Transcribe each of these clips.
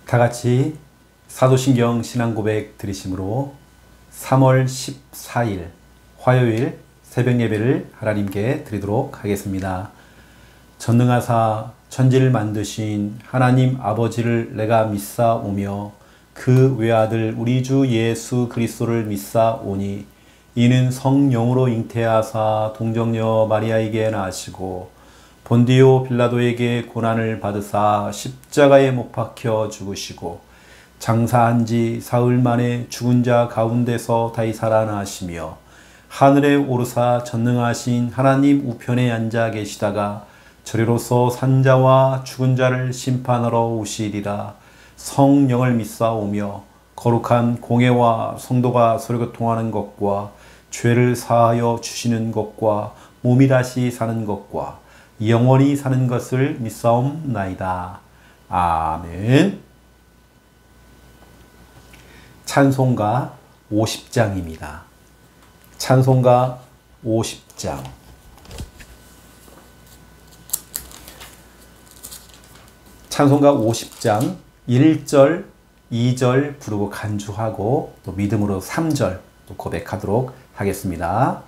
다 같이 사도신경 신앙고백 드리심으로 3월 14일 화요일 새벽 예배를 하나님께 드리도록 하겠습니다. 전능하사 천지를 만드신 하나님 아버지를 내가 믿사오며 그 외아들 우리 주 예수 그리스도를 믿사오니 이는 성령으로 잉태하사 동정녀 마리아에게 나시고 본디오 빌라도에게 고난을 받으사 십자가에 못 박혀 죽으시고 장사한 지 사흘 만에 죽은 자 가운데서 다시 살아나시며 하늘에 오르사 전능하신 하나님 우편에 앉아 계시다가 저리로서 산자와 죽은 자를 심판하러 오시리라. 성령을 믿사오며 거룩한 공회와 성도가 서로 교통하는 것과 죄를 사하여 주시는 것과 몸이 다시 사는 것과 영원히 사는 것을 믿사옵나이다. 아멘. 찬송가 50장입니다. 찬송가 50장. 찬송가 50장 1절, 2절 부르고 간주하고 또 믿음으로 3절 또 고백하도록 하겠습니다.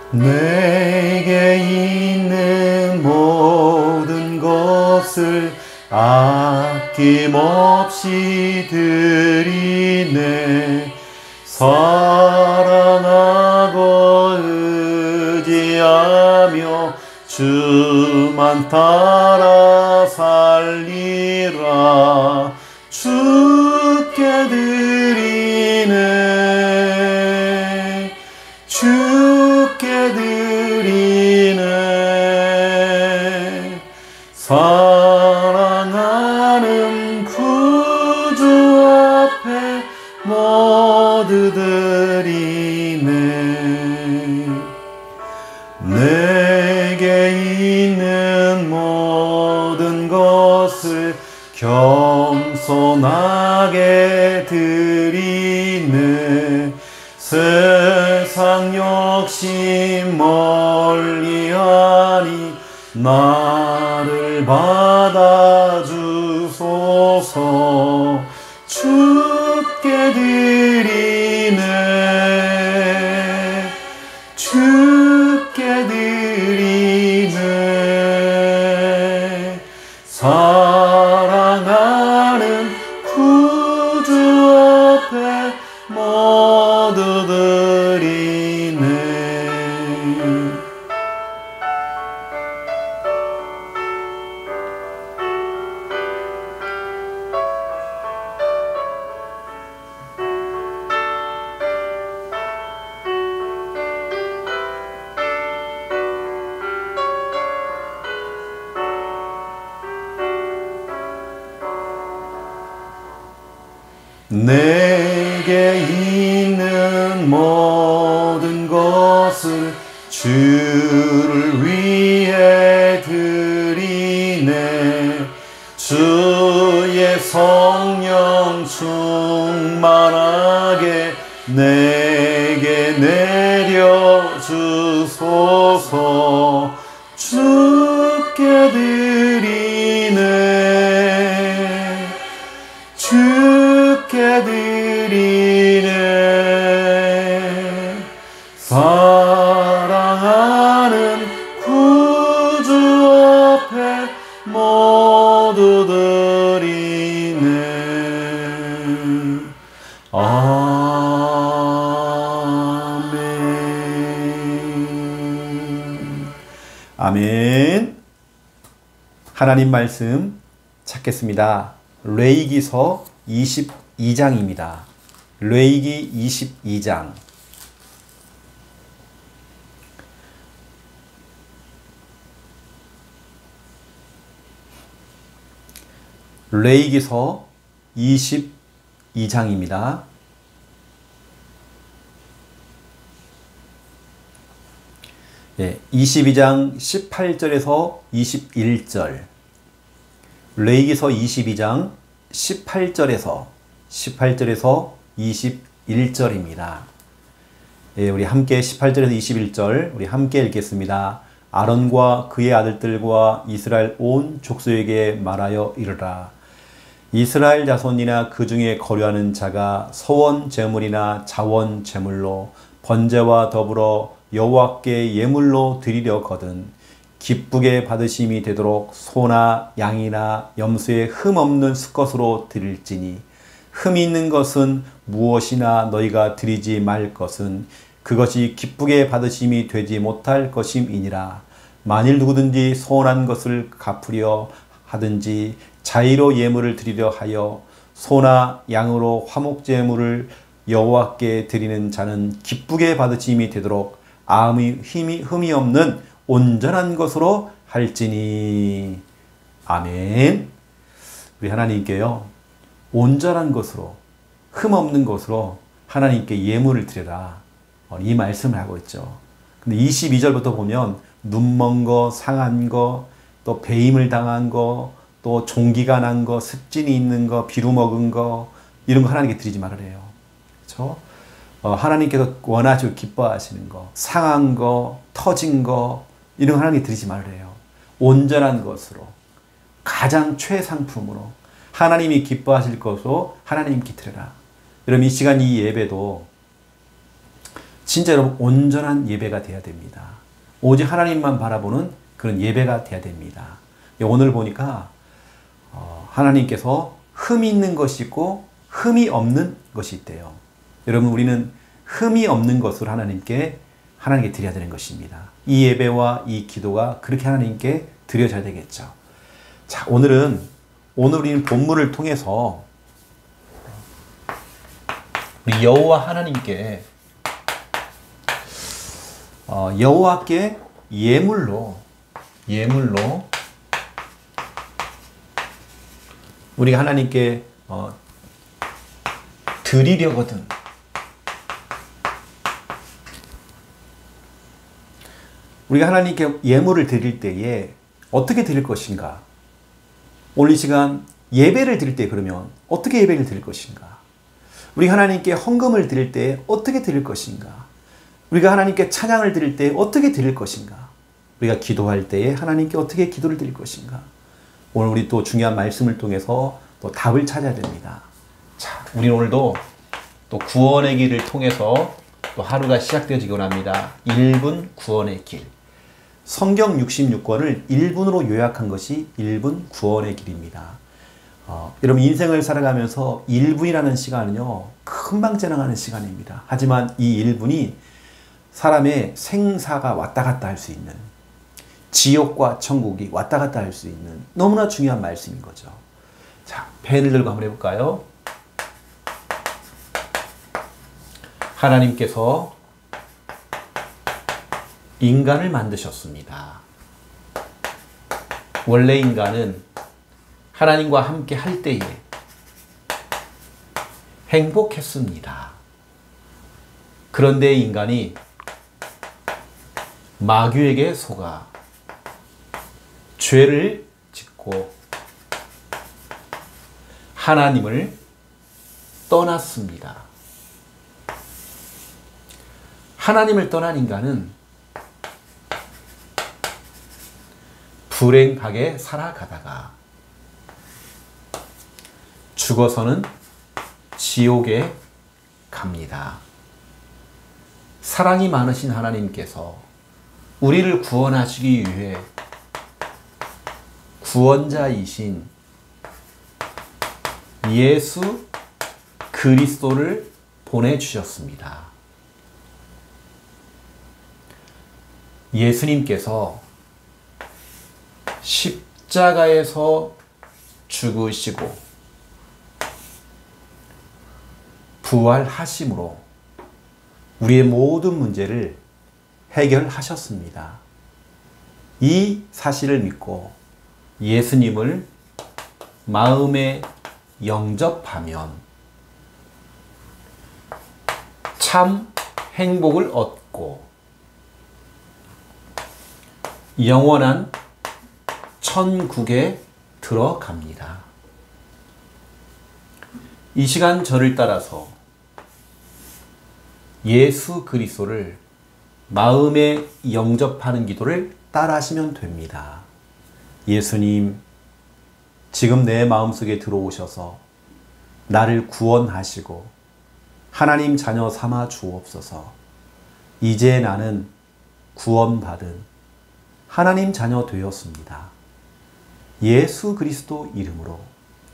내게 있는 모든 것을 아낌없이 드리네. 사랑하고 의지하며 주만 따라 살리라. 주께 드리네. 주께 드리네. 사랑하는 구주 앞에 모두 드리네. 내게 있는 모든 것을 겸손하게 드리네. 세상 욕심 멀리하니 나를 받아주소서. 주께 드리네. 주께 드리네. 사랑하는 구주 앞에 모두 드리네. 내게 있는 모든 것을 주를 위해 드리네. 주의 성령 충만하게 내게 내려주소서. 주께 드리네. 주께 드리네. 사랑하는 구주 앞에 모두 드리네. 아멘. 아멘. 하나님 말씀 찾겠습니다. 레위기서 22장입니다. 레위기 22장. 레위기서 22장입니다. 22장 18절에서 21절. 레위기서 22장 18절에서 21절입니다. 우리 함께 18절에서 21절 우리 함께 읽겠습니다. 아론과 그의 아들들과 이스라엘 온 족속에게 말하여 이르라. 이스라엘 자손이나 그 중에 거류하는 자가 서원 제물이나 자원 제물로 번제와 더불어 여호와께 예물로 드리려거든 기쁘게 받으심이 되도록 소나 양이나 염소의 흠 없는 수것으로 드릴지니 흠이 있는 것은 무엇이나 너희가 드리지 말 것은 그것이 기쁘게 받으심이 되지 못할 것임이니라. 만일 누구든지 소원한 것을 갚으려 하든지 자의로 예물을 드리려 하여 소나 양으로 화목제물을 여호와께 드리는 자는 기쁘게 받으심이 되도록 아무 흠이 없는 온전한 것으로 할지니. 아멘. 우리 하나님께요, 온전한 것으로, 흠 없는 것으로 하나님께 예물을 드려라, 이 말씀을 하고 있죠. 근데 22절부터 보면 눈먼 거, 상한 거, 또 배임을 당한 거, 또 종기가 난 거, 습진이 있는 거, 비루 먹은 거, 이런 거 하나님께 드리지 말으래요. 그렇죠? 하나님께서 원하시고 기뻐하시는 거, 상한 거, 터진 거, 이런 거 하나님께 드리지 말으래요. 온전한 것으로, 가장 최상품으로, 하나님이 기뻐하실 것으로 하나님께 드려라. 여러분, 이 시간 이 예배도 진짜 여러분 온전한 예배가 돼야 됩니다. 오직 하나님만 바라보는 그런 예배가 돼야 됩니다. 오늘 보니까 하나님께서 흠이 있는 것이 있고 흠이 없는 것이 있대요. 여러분, 우리는 흠이 없는 것을 하나님께 드려야 되는 것입니다. 이 예배와 이 기도가 그렇게 하나님께 드려져야 되겠죠. 자, 오늘 우리는 본문을 통해서 우리 여호와 하나님께 여호와께 예물로 우리가 하나님께 드리려거든. 우리가 하나님께 예물을 드릴 때에 어떻게 드릴 것인가? 오늘 이 시간 예배를 드릴 때 그러면 어떻게 예배를 드릴 것인가? 우리가 하나님께 헌금을 드릴 때 어떻게 드릴 것인가? 우리가 하나님께 찬양을 드릴 때 어떻게 드릴 것인가? 우리가 기도할 때에 하나님께 어떻게 기도를 드릴 것인가? 오늘 우리 또 중요한 말씀을 통해서 또 답을 찾아야 됩니다. 자, 우리는 오늘도 또 구원의 길을 통해서 또 하루가 시작되어지기 원합니다. 1분 구원의 길. 성경 66권을 1분으로 요약한 것이 1분 구원의 길입니다. 여러분, 인생을 살아가면서 1분이라는 시간은요, 금방 지나가는 시간입니다. 하지만 이 1분이 사람의 생사가 왔다 갔다 할 수 있는, 지옥과 천국이 왔다 갔다 할 수 있는 너무나 중요한 말씀인 거죠. 자, 펜을 들고 한번 해볼까요? 하나님께서 인간을 만드셨습니다. 원래 인간은 하나님과 함께 할 때에 행복했습니다. 그런데 인간이 마귀에게 속아 죄를 짓고 하나님을 떠났습니다. 하나님을 떠난 인간은 불행하게 살아가다가 죽어서는 지옥에 갑니다. 사랑이 많으신 하나님께서 우리를 구원하시기 위해 구원자이신 예수 그리스도를 보내주셨습니다. 예수님께서 십자가에서 죽으시고 부활하심으로 우리의 모든 문제를 해결하셨습니다. 이 사실을 믿고 예수님을 마음에 영접하면 참 행복을 얻고 영원한 천국에 들어갑니다. 이 시간 저를 따라서 예수 그리스도를 마음에 영접하는 기도를 따라하시면 됩니다. 예수님, 지금 내 마음속에 들어오셔서 나를 구원하시고 하나님 자녀 삼아 주옵소서. 이제 나는 구원받은 하나님 자녀 되었습니다. 예수 그리스도 이름으로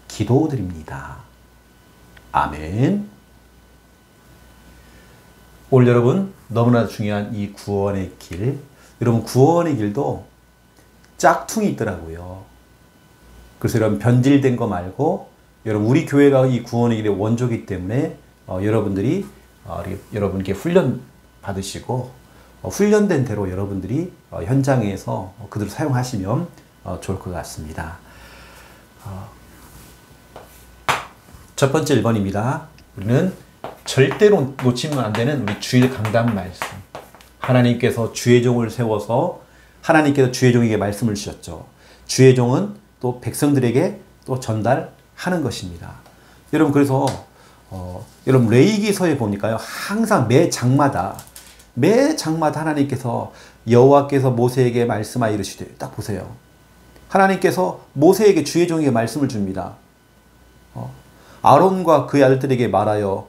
기도드립니다. 아멘. 오늘 여러분 너무나 중요한 이 구원의 길, 여러분 구원의 길도 짝퉁이 있더라고요. 그래서 여러분 변질된 거 말고 여러분 우리 교회가 이 구원의 길의 원조이기 때문에 여러분들이 여러분께 훈련 받으시고 훈련된 대로 여러분들이 현장에서 그대로 사용하시면 좋을 것 같습니다. 첫 번째 1번입니다. 우리는 절대로 놓치면 안 되는 우리 주일 강단 말씀. 하나님께서 주의 종을 세워서 하나님께서 주의 종에게 말씀을 주셨죠. 주의 종은 또 백성들에게 또 전달하는 것입니다. 여러분 그래서 여러분 레위기서에 보니까요, 항상 매 장마다 하나님께서 여호와께서 모세에게 말씀하여 이르시되, 딱 보세요. 하나님께서 모세에게 주의 종에게 말씀을 줍니다. 아론과 그의 아들들에게 말하여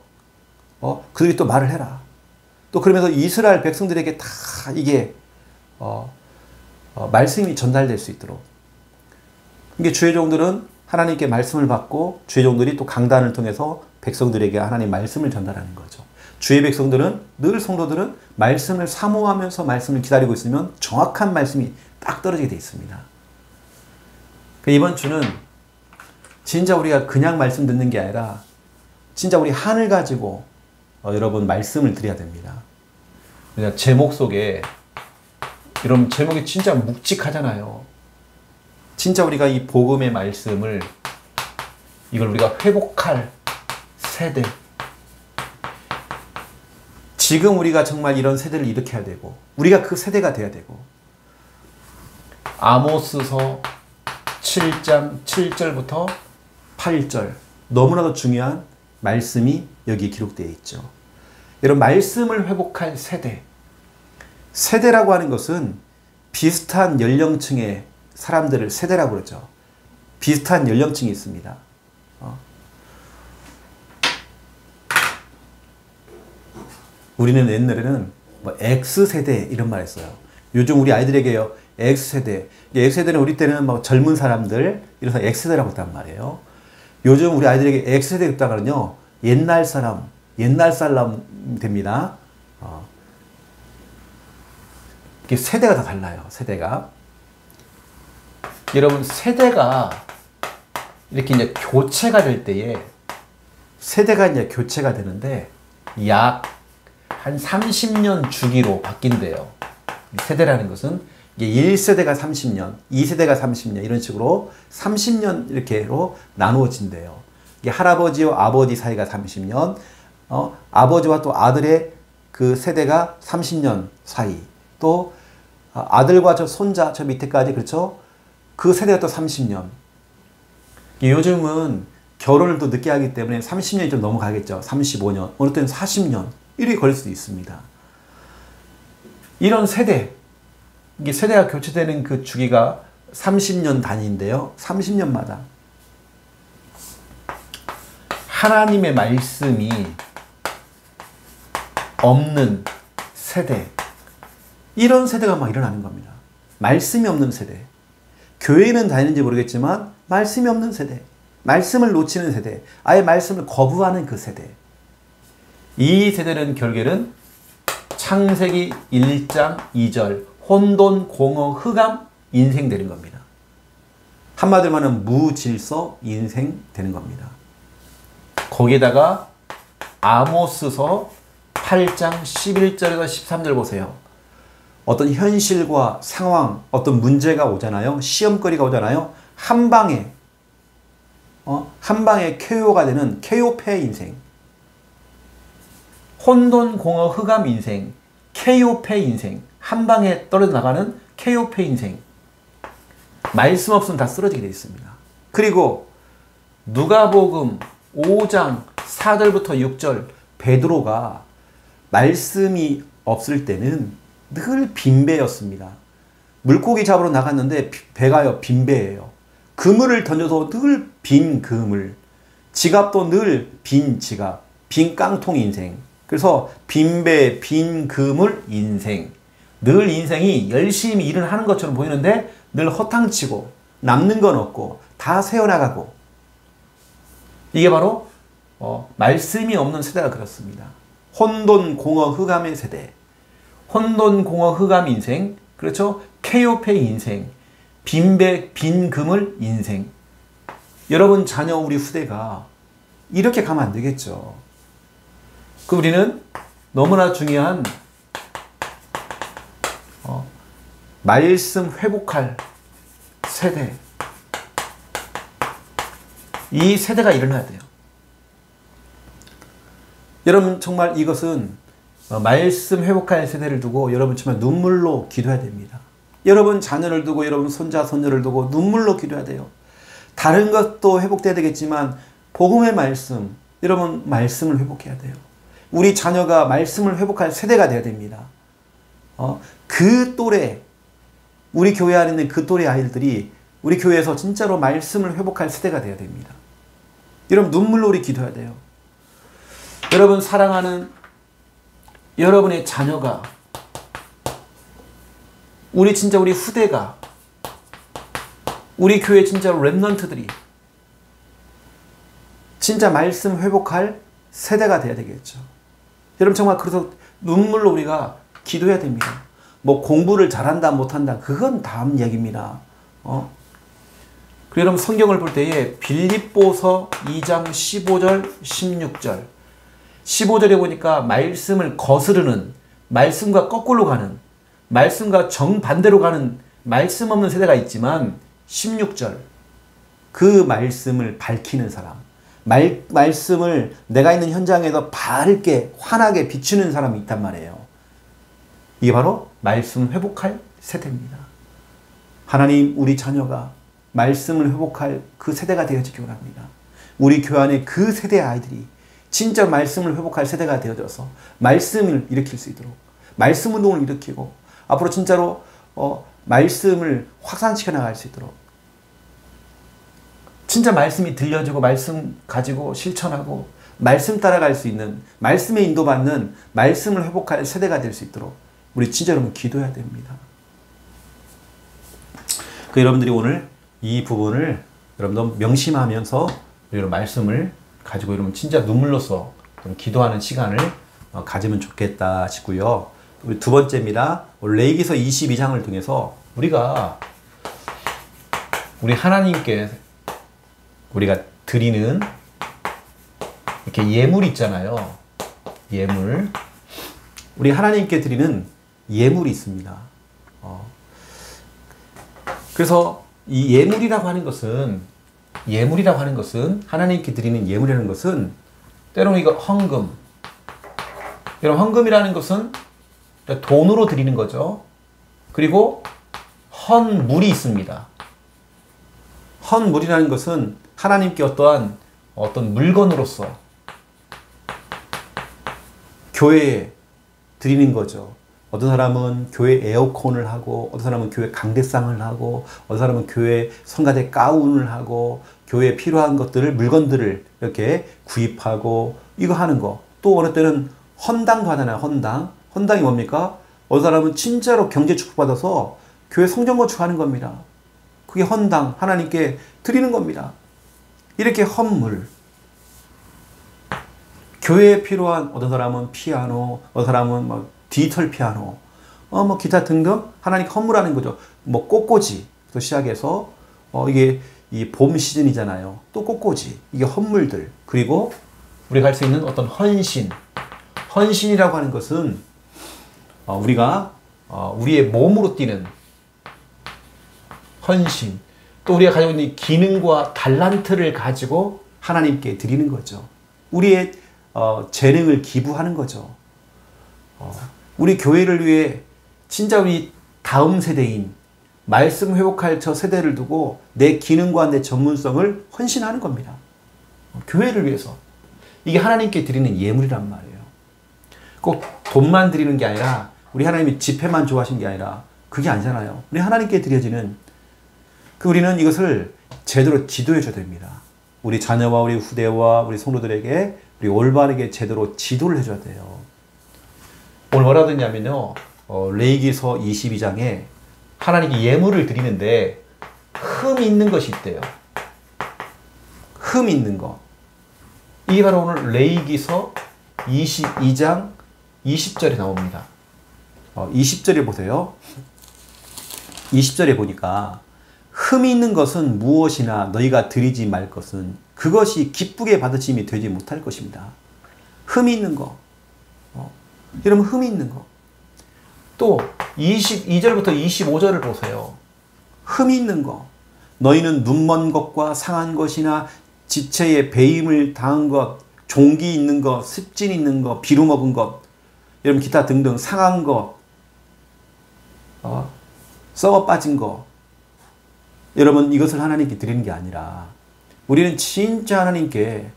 그들이 또 말을 해라. 또 그러면서 이스라엘 백성들에게 다 이게 말씀이 전달될 수 있도록. 이게 주의 종들은 하나님께 말씀을 받고 주의 종들이 또 강단을 통해서 백성들에게 하나님 말씀을 전달하는 거죠. 주의 백성들은 늘 성도들은 말씀을 사모하면서 말씀을 기다리고 있으면 정확한 말씀이 딱 떨어지게 되어 있습니다. 이번 주는 진짜 우리가 그냥 말씀 듣는 게 아니라 진짜 우리 한을 가지고 여러분 말씀을 드려야 됩니다. 제목 속에 여러분 제목이 진짜 묵직하잖아요. 진짜 우리가 이 복음의 말씀을 이걸 우리가 회복할 세대, 지금 우리가 정말 이런 세대를 일으켜야 되고 우리가 그 세대가 돼야 되고, 아모스서 7장 7절부터 8절 너무나도 중요한 말씀이 여기 기록되어 있죠. 여러분 말씀을 회복할 세대, 세대라고 하는 것은 비슷한 연령층의 사람들을 세대라고 그러죠. 비슷한 연령층이 있습니다. 우리는 옛날에는 뭐 X세대 이런 말 했어요. 요즘 우리 아이들에게요, X세대. X세대는 우리 때는 막 젊은 사람들, 이래서 X세대라고 했단 말이에요. 요즘 우리 아이들에게 X세대 했다가는요, 옛날 사람 됩니다. 이게 세대가 다 달라요. 세대가. 여러분 세대가 이렇게 이제 교체가 될 때에, 세대가 이제 교체가 되는데 약 한 30년 주기로 바뀐대요. 세대라는 것은 이게 1세대가 30년, 2세대가 30년 이런 식으로 30년 이렇게로 나누어진대요. 이게 할아버지와 아버지 사이가 30년, 아버지와 또 아들의 그 세대가 30년 사이, 또 아들과 저 손자 저 밑에까지, 그렇죠? 그 세대가 또 30년. 요즘은 결혼을 또 늦게 하기 때문에 30년이 좀 넘어가겠죠. 35년, 어느 때는 40년 이렇게 걸릴 수도 있습니다. 이런 세대, 이게 세대가 교체되는 그 주기가 30년 단위인데요. 30년마다 하나님의 말씀이 없는 세대, 이런 세대가 막 일어나는 겁니다. 말씀이 없는 세대. 교회는 다니는지 모르겠지만 말씀이 없는 세대, 말씀을 놓치는 세대, 아예 말씀을 거부하는 그 세대. 이 세대는 결국에는 창세기 1장 2절 혼돈, 공허, 흑암 인생 되는 겁니다. 한마디로 말하면 무질서 인생 되는 겁니다. 거기에다가 아모스서 8장 11절에서 13절 보세요. 어떤 현실과 상황, 어떤 문제가 오잖아요. 시험거리가 오잖아요. 한 방에 KO가 되는 KO패 인생. 혼돈, 공허, 흑암 인생, KO패 인생, 한 방에 떨어져 나가는 케오페 인생. 말씀 없으면 다 쓰러지게 되어 있습니다. 그리고 누가복음 5장 4절부터 6절 베드로가 말씀이 없을 때는 늘 빈배였습니다. 물고기 잡으러 나갔는데 배가요 빈배예요. 그물을 던져서 늘 빈 그물, 지갑도 늘 빈 지갑, 빈 깡통 인생. 그래서 빈배, 빈 그물 인생. 늘 인생이 열심히 일을 하는 것처럼 보이는데 늘 허탕치고 남는 건 없고 다 새어나가고. 이게 바로 말씀이 없는 세대가 그렇습니다. 혼돈, 공허, 흑암의 세대. 혼돈, 공허, 흑암 인생. 그렇죠? 케오페 인생. 빈배, 빈 그물 인생. 여러분 자녀 우리 후대가 이렇게 가면 안 되겠죠. 그 우리는 너무나 중요한 말씀 회복할 세대. 이 세대가 일어나야 돼요. 여러분 정말 이것은 말씀 회복할 세대를 두고 여러분 정말 눈물로 기도해야 됩니다. 여러분 자녀를 두고 여러분 손자 손녀를 두고 눈물로 기도해야 돼요. 다른 것도 회복돼야 되겠지만 복음의 말씀, 여러분 말씀을 회복해야 돼요. 우리 자녀가 말씀을 회복할 세대가 되어야 됩니다. 그 또래, 우리 교회 안에 있는 그 또래 아이들이 우리 교회에서 진짜로 말씀을 회복할 세대가 되어야 됩니다. 여러분 눈물로 우리 기도해야 돼요. 여러분 사랑하는 여러분의 자녀가, 우리 진짜 우리 후대가, 우리 교회 진짜 렘넌트들이 진짜 말씀 회복할 세대가 돼야 되겠죠. 여러분 정말 그래서 눈물로 우리가 기도해야 됩니다. 뭐 공부를 잘한다 못한다 그건 다음 얘기입니다. 그리고 여러분 성경을 볼 때에 빌립보서 2장 15절 16절 15절에 보니까 말씀을 거스르는, 말씀과 거꾸로 가는, 말씀과 정반대로 가는 말씀 없는 세대가 있지만 16절 그 말씀을 밝히는 사람, 말씀을 내가 있는 현장에서 밝게 환하게 비추는 사람이 있단 말이에요. 이게 바로 말씀 회복할 세대입니다. 하나님 우리 자녀가 말씀을 회복할 그 세대가 되어지기 원합니다. 우리 교회 안에 그 세대의 아이들이 진짜 말씀을 회복할 세대가 되어져서 말씀을 일으킬 수 있도록, 말씀 운동을 일으키고 앞으로 진짜로 말씀을 확산시켜 나갈 수 있도록, 진짜 말씀이 들려주고 말씀 가지고 실천하고 말씀 따라갈 수 있는, 말씀에 인도받는 말씀을 회복할 세대가 될 수 있도록 우리 진짜 여러분 기도해야 됩니다. 그 여러분들이 오늘 이 부분을 여러분도 명심하면서 여러분 말씀을 가지고 여러분 진짜 눈물로써 기도하는 시간을 가지면 좋겠다 싶고요. 우리 두 번째입니다. 레위기서 22장을 통해서 우리가 우리 하나님께 우리가 드리는 이렇게 예물 있잖아요. 예물. 우리 하나님께 드리는 예물이 있습니다. 그래서 이 예물이라고 하는 것은 하나님께 드리는 예물이라는 것은 때로는 이거 헌금. 여러분 헌금이라는 것은 돈으로 드리는 거죠. 그리고 헌물이 있습니다. 헌물이라는 것은 하나님께 어떤 물건으로서 교회에 드리는 거죠. 어떤 사람은 교회 에어컨을 하고, 어떤 사람은 교회 강대상을 하고, 어떤 사람은 교회 성가대 가운을 하고, 교회에 필요한 것들을, 물건들을 이렇게 구입하고, 이거 하는 거. 또 어느 때는 헌당도 하잖아요. 헌당이 뭡니까? 어떤 사람은 진짜로 경제 축복받아서 교회 성전 건축하는 겁니다. 그게 헌당, 하나님께 드리는 겁니다. 이렇게 헌물. 교회에 필요한, 어떤 사람은 피아노, 어떤 사람은 뭐 디지털 피아노, 뭐 기타 등등 하나님 헌물하는 거죠. 뭐 꽃꽂이부터 시작해서 이게 이 봄 시즌이잖아요. 또 꽃꽂이, 이게 헌물들. 그리고 우리가 할 수 있는 어떤 헌신. 헌신이라고 하는 것은 우리가 우리의 몸으로 뛰는 헌신. 또 우리가 가지고 있는 기능과 달란트를 가지고 하나님께 드리는 거죠. 우리의 재능을 기부하는 거죠. 우리 교회를 위해 진짜 우리 다음 세대인 말씀 회복할 저 세대를 두고 내 기능과 내 전문성을 헌신하는 겁니다. 교회를 위해서. 이게 하나님께 드리는 예물이란 말이에요. 꼭 돈만 드리는 게 아니라 우리 하나님이 집회만 좋아하시는 게 아니라 그게 아니잖아요. 우리 하나님께 드려지는 우리는 이것을 제대로 지도해 줘야 됩니다. 우리 자녀와 우리 후대와 우리 성도들에게 우리 올바르게 제대로 지도를 해줘야 돼요. 오늘 뭐라 듣냐면요. 레위기서 22장에 하나님께 예물을 드리는데 흠이 있는 것이 있대요. 흠이 있는 거. 이게 바로 오늘 레위기서 22장 20절에 나옵니다. 20절에 보세요. 20절에 보니까 흠이 있는 것은 무엇이나 너희가 드리지 말 것은 그것이 기쁘게 받으심이 되지 못할 것입니다. 흠이 있는 거. 여러분 흠이 있는 거. 또 22절부터 25절을 보세요. 흠이 있는 거. 너희는 눈먼 것과 상한 것이나 지체에 배임을 당한 것, 종기 있는 것, 습진 있는 것, 비루 먹은 것, 여러분 기타 등등 상한 것, 썩어 빠진 것. 여러분 이것을 하나님께 드리는 게 아니라 우리는 진짜 하나님께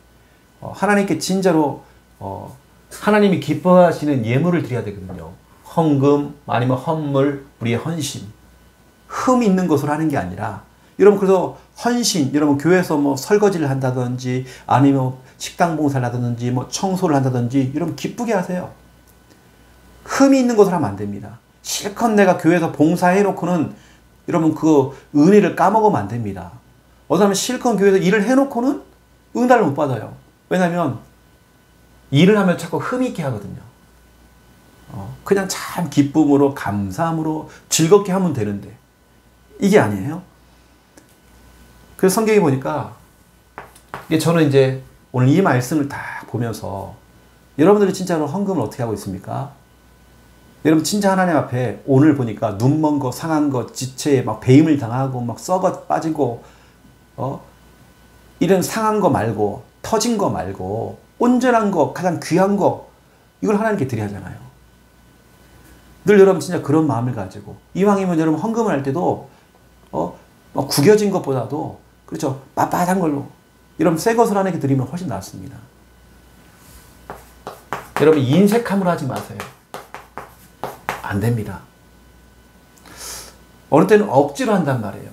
진짜로 하나님이 기뻐하시는 예물을 드려야 되거든요. 헌금 아니면 헌물, 우리의 헌신. 흠 있는 것으로 하는 게 아니라 여러분 그래서 헌신, 여러분 교회에서 뭐 설거지를 한다든지 아니면 식당 봉사를 하든지 뭐 청소를 한다든지 여러분 기쁘게 하세요. 흠이 있는 것으로 하면 안 됩니다. 실컷 내가 교회에서 봉사해 놓고는 여러분 그 은혜를 까먹으면 안 됩니다. 어떤 사람은 실컷 교회에서 일을 해놓고는 은혜를 못 받아요. 왜냐하면 일을 하면 자꾸 흠이 있게 하거든요. 그냥 참 기쁨으로 감사함으로 즐겁게 하면 되는데 이게 아니에요. 그래서 성경에 보니까 저는 이제 오늘 이 말씀을 다 보면서 여러분들이 진짜로 헌금을 어떻게 하고 있습니까? 여러분 진짜 하나님 앞에 오늘 보니까 눈먼 거, 상한 거, 지체에 막 배임을 당하고 막 썩어 빠지고 이런 상한 거 말고 터진 거 말고 온전한 거, 가장 귀한 거 이걸 하나님께 드려야 하잖아요. 늘 여러분 진짜 그런 마음을 가지고 이왕이면 여러분 헌금을 할 때도 구겨진 것보다도 그렇죠. 빳빳한 걸로 여러분 새 것을 하나님께 드리면 훨씬 낫습니다. 여러분 인색함을 하지 마세요. 안 됩니다. 어느 때는 억지로 한단 말이에요.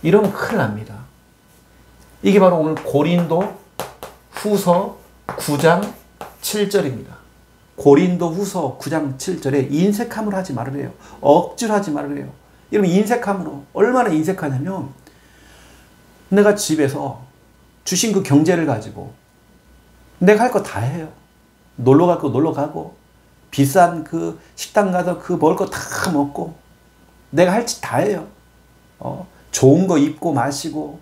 이러면 큰일 납니다. 이게 바로 오늘 고린도 후서 9장 7절입니다. 고린도 후서 9장 7절에 인색함을 하지 말으래요. 억지로 하지 말으래요. 여러분 인색함으로 얼마나 인색하냐면 내가 집에서 주신 그 경제를 가지고 내가 할 거 다 해요. 놀러 갈 거 놀러 가고 비싼 그 식당 가서 그 먹을 거 다 먹고 내가 할 짓 다 해요. 좋은 거 입고 마시고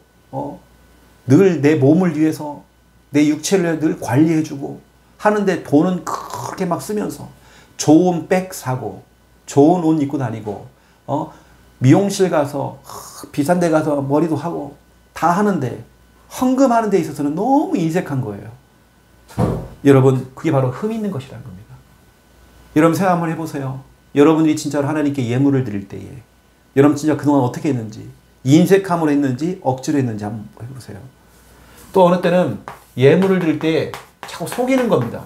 늘 내 몸을 위해서 내 육체를 늘 관리해주고 하는데 돈은 그렇게 막 쓰면서 좋은 백 사고 좋은 옷 입고 다니고 미용실 가서 비싼 데 가서 머리도 하고 다 하는데 헌금하는 데 있어서는 너무 인색한 거예요. 여러분 그게 바로 흠 있는 것이라는 겁니다. 여러분 생각 한번 해보세요. 여러분들이 진짜로 하나님께 예물을 드릴 때에 여러분 진짜 그동안 어떻게 했는지 인색함으로 했는지 억지로 했는지 한번 해보세요. 또 어느 때는 예물을 드릴 때 자꾸 속이는 겁니다.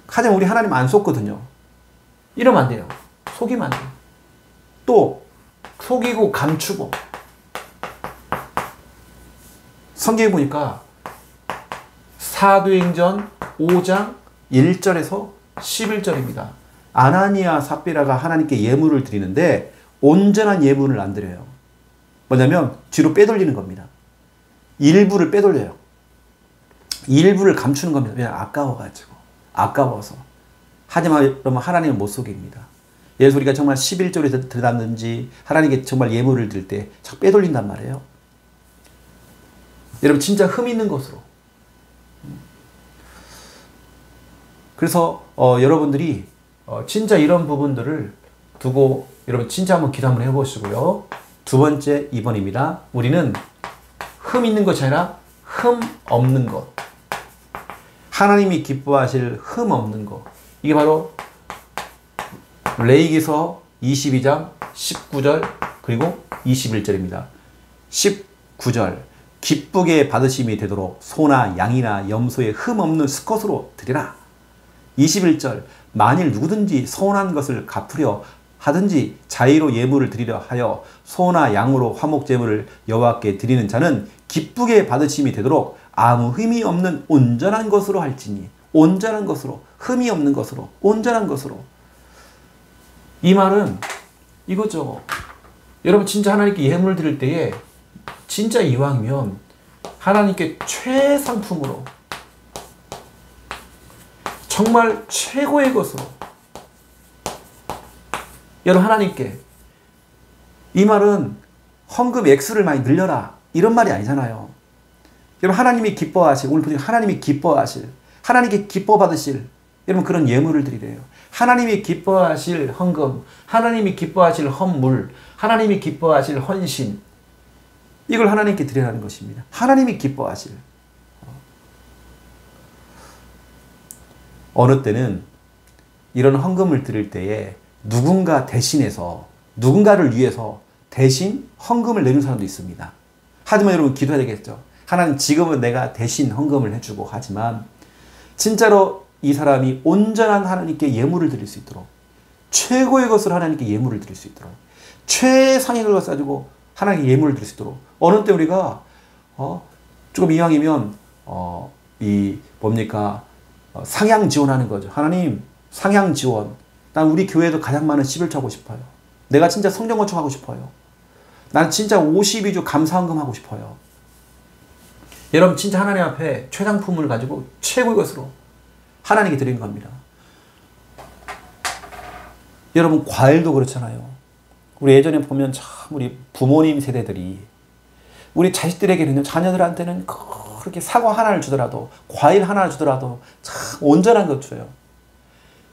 가장 우리 하나님 안 속거든요. 이러면 안 돼요. 속이면 안 돼요. 또 속이고 감추고 성경에 보니까 사도행전 5장 1절에서 11절입니다. 아나니아 삽비라가 하나님께 예물을 드리는데 온전한 예물을 안 드려요. 뭐냐면 뒤로 빼돌리는 겁니다. 일부를 빼돌려요. 일부를 감추는 겁니다. 그냥 아까워가지고 아까워서. 하지만 여러분 하나님은 못 속입니다. 예수 우리가 정말 11조를 드렸는지 하나님께 정말 예물을 드릴 때 자꾸 빼돌린단 말이에요. 여러분 진짜 흠 있는 것으로. 그래서 여러분들이 진짜 이런 부분들을 두고 여러분 진짜 한번 기도 한번 해보시고요. 두 번째 2번입니다. 우리는 흠 있는 것이 아니라 흠 없는 것. 하나님이 기뻐하실 흠 없는 것. 이게 바로 레위기서 22장 19절 그리고 21절입니다. 19절 기쁘게 받으심이 되도록 소나 양이나 염소의 흠 없는 수컷으로 드리라. 21절 만일 누구든지 서운한 것을 갚으려 하든지 자의로 예물을 드리려 하여 소나 양으로 화목제물을 여호와께 드리는 자는 기쁘게 받으심이 되도록 아무 흠이 없는 온전한 것으로 할지니. 온전한 것으로, 흠이 없는 것으로, 온전한 것으로. 이 말은 이거죠. 여러분 진짜 하나님께 예물을 드릴 때에 진짜 이왕이면 하나님께 최상품으로 정말 최고의 것으로 여러분 하나님께. 이 말은 헌금 액수를 많이 늘려라 이런 말이 아니잖아요. 여러분 하나님이 기뻐하실, 오늘 보니까 하나님이 기뻐하실, 하나님께 기뻐 받으실 여러분 그런 예물을 드리래요. 하나님이 기뻐하실 헌금, 하나님이 기뻐하실 헌물, 하나님이 기뻐하실 헌신, 이걸 하나님께 드리라는 것입니다. 하나님이 기뻐하실. 어느 때는 이런 헌금을 드릴 때에 누군가 대신해서, 누군가를 위해서 대신 헌금을 내는 사람도 있습니다. 하지만 여러분 기도해야 되겠죠. 하나님 지금은 내가 대신 헌금을 해주고, 하지만 진짜로 이 사람이 온전한 하나님께 예물을 드릴 수 있도록, 최고의 것을 하나님께 예물을 드릴 수 있도록, 최상의 것을 가지고 하나님께 예물을 드릴 수 있도록, 어느 때 우리가 조금 이왕이면 상향 지원하는 거죠. 하나님 상향 지원. 난 우리 교회에도 가장 많은 11조 하고 싶어요. 내가 진짜 성전 건축하고 싶어요. 난 진짜 52조 감사헌금 하고 싶어요. 여러분 진짜 하나님 앞에 최상품을 가지고 최고의 것으로 하나님께 드리는 겁니다. 여러분 과일도 그렇잖아요. 우리 예전에 보면 참 우리 부모님 세대들이 우리 자식들에게는, 자녀들한테는 그렇게 사과 하나를 주더라도, 과일 하나를 주더라도 참 온전한 것 줘요.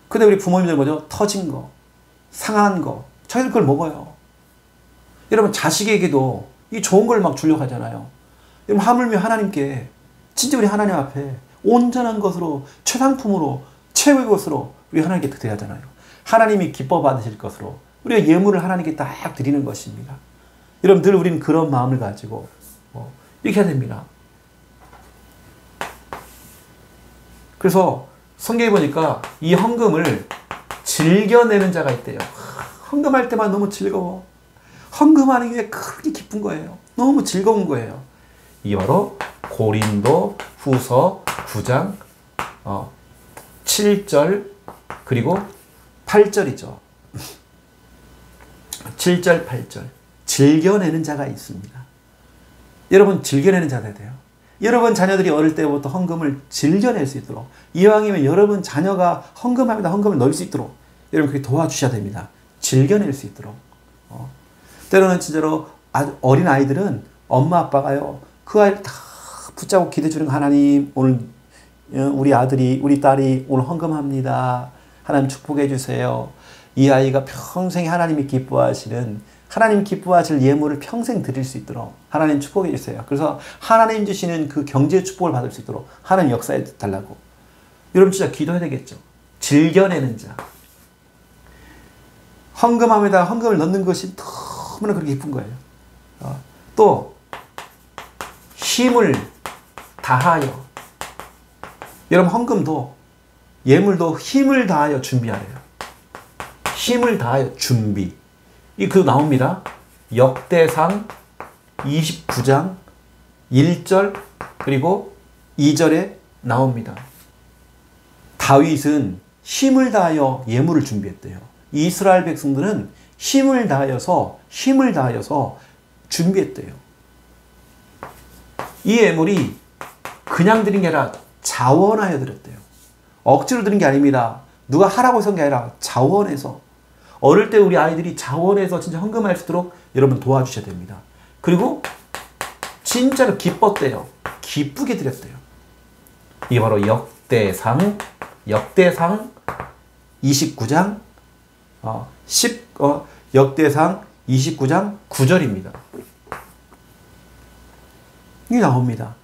근데 우리 부모님들 뭐죠? 터진 거, 상한 거, 자기들 그걸 먹어요. 여러분 자식에게도 이 좋은 걸 막 주려고 하잖아요. 여러분 하물며 하나님께 진짜 우리 하나님 앞에 온전한 것으로, 최상품으로, 최고의 것으로 우리 하나님께 드려야 하잖아요. 하나님이 기뻐 받으실 것으로 우리가 예물을 하나님께 딱 드리는 것입니다. 여러분 늘 우리는 그런 마음을 가지고 이렇게 해야 됩니다. 그래서 성경에 보니까 이 헌금을 즐겨내는 자가 있대요. 헌금할 때만 너무 즐거워. 헌금하는 게 그렇게 기쁜 거예요. 너무 즐거운 거예요. 이게 바로 고린도 후서 9장 7절 그리고 8절이죠. 7절 8절 즐겨내는 자가 있습니다. 여러분 즐겨내는 자가 돼요. 여러분 자녀들이 어릴 때부터 헌금을 즐겨낼 수 있도록, 이왕이면 여러분 자녀가 헌금합니다. 헌금을 넣을 수 있도록 여러분 그렇게 도와주셔야 됩니다. 즐겨낼 수 있도록. 때로는 진짜로 어린 아이들은 엄마 아빠가요 그 아이를 다 붙잡고 기도해 주는 거, 하나님 오늘 우리 아들이 우리 딸이 오늘 헌금합니다. 하나님 축복해 주세요. 이 아이가 평생 하나님이 기뻐하시는, 하나님 기뻐하실 예물을 평생 드릴 수 있도록 하나님 축복해 주세요. 그래서 하나님 주시는 그 경제 축복을 받을 수 있도록 하나님 역사해 달라고. 여러분 진짜 기도해야 되겠죠. 즐겨내는 자. 헌금합니다. 헌금을 넣는 것이 너무나 그렇게 기쁜 거예요. 또 힘을 다하여. 여러분 헌금도 예물도 힘을 다하여 준비하래요. 힘을 다하여 준비. 그 나옵니다. 역대상 29장 1절 그리고 2절에 나옵니다. 다윗은 힘을 다하여 예물을 준비했대요. 이스라엘 백성들은 힘을 다하여서 준비했대요. 이 예물이 그냥 드린 게 아니라 자원하여 드렸대요. 억지로 드린 게 아닙니다. 누가 하라고 해서 한 게 아니라 자원해서. 어릴 때 우리 아이들이 자원해서 진짜 헌금할 수 있도록 여러분 도와주셔야 됩니다. 그리고 진짜로 기뻤대요. 기쁘게 드렸대요. 이게 바로 역대상 29장 역대상 29장 9절입니다. 이게 나옵니다.